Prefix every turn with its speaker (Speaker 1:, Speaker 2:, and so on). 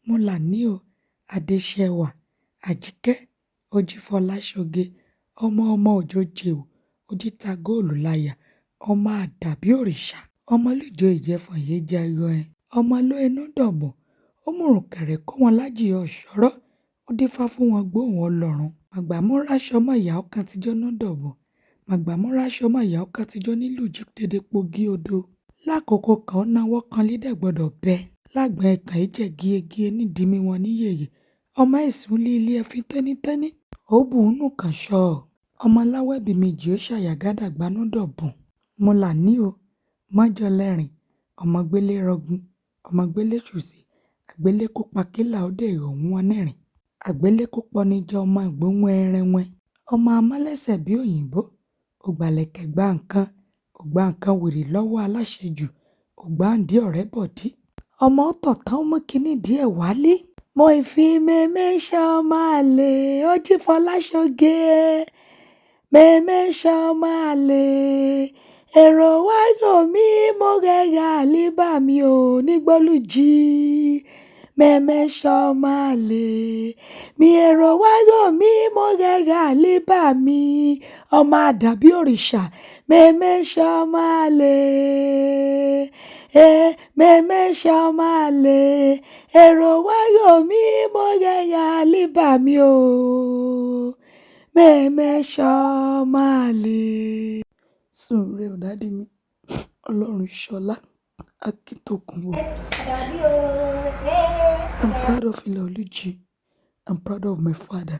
Speaker 1: Mọ́làníò Adéṣẹwà Àjíkẹ́ Òjìfọláṣoge ọmọ òjò jèwò òjìta góòlù láyà ọmọ àdàbí òrìṣà ọmọlújọ ìjẹfọn yéé jayọ ẹ̀ ọmọlú inú dọ̀bọ̀ ó mùrùnkẹ̀rẹ̀ kó wọn lájì ọ̀ṣọ́rọ́ ó dífá fún wọn gbóhùn ọlọ́run màgbàmúráṣọmọ ìyàwó kan tíjọ́ ní dọ̀bọ̀ màgbàmúráṣọmọ ìyàwó kan tíjọ́ nílùú jídédé pogí odò lákòókò kan ó náwó kan lídẹ̀ gbọ́dọ̀ bẹ́ẹ̀ lágbọ̀n ẹ̀kan ìjẹ́ gíegíe nídìí mi wọn níyèyè ọmọ ẹ̀sùn ilé ẹfin tẹ́nítẹ́ní ó bù ú nù kàn ṣọ́ ọ ọmọ aláwẹ̀bí méjì ó ṣàyàgádà gbanúdọ̀bọ̀n Mọ́làníò mọ́jọ́lẹ́rìn ọmọ gbélé rọgún ọmọ gbélé ṣùsì àgbélé kópa kílà ó dé ìrọ̀hún wọn nẹ́rìn àgbélé kópọ̀ níjọ ọmọ ìgbóhùn ẹrẹ̀wẹ̀n ọmọ amálẹ̀sẹ̀ bí òyìnbó ògbàlẹ̀kẹ̀ gba nǹkan wèrè lọ́wọ́ aláṣejù ògbáǹdí ọ̀rẹ́ bọ̀dí ọmọ tọ̀tàn ọmọ kìíní díẹ̀ wálé mo ìfi mẹ́mẹ́ṣọ́ máa lè Òjìfọláṣoge mẹ́mẹ́ṣọ́ máa lè èrò wáyò mi mo gẹ́gẹ́ àlíbà mi ò nígbólújì mẹ́mẹ́ṣọ́ máa lè mi èrò wáyò mi mo gẹ́gẹ́ àlíbà mi ọmọ àdàbí òrìṣà mẹ́mẹ́ṣọ́ máa lè mẹ́mẹ́ṣọ́ máa lè èrò wáyò mi mo gẹ́gẹ́ àlíbà mi ò mẹ́mẹ́ṣọ́ máa lè. Sùnre ò dádì mi ọlọ́run ṣọlá akíntókùnbọ̀. I'm proud of Eulogy. I'm proud of my father.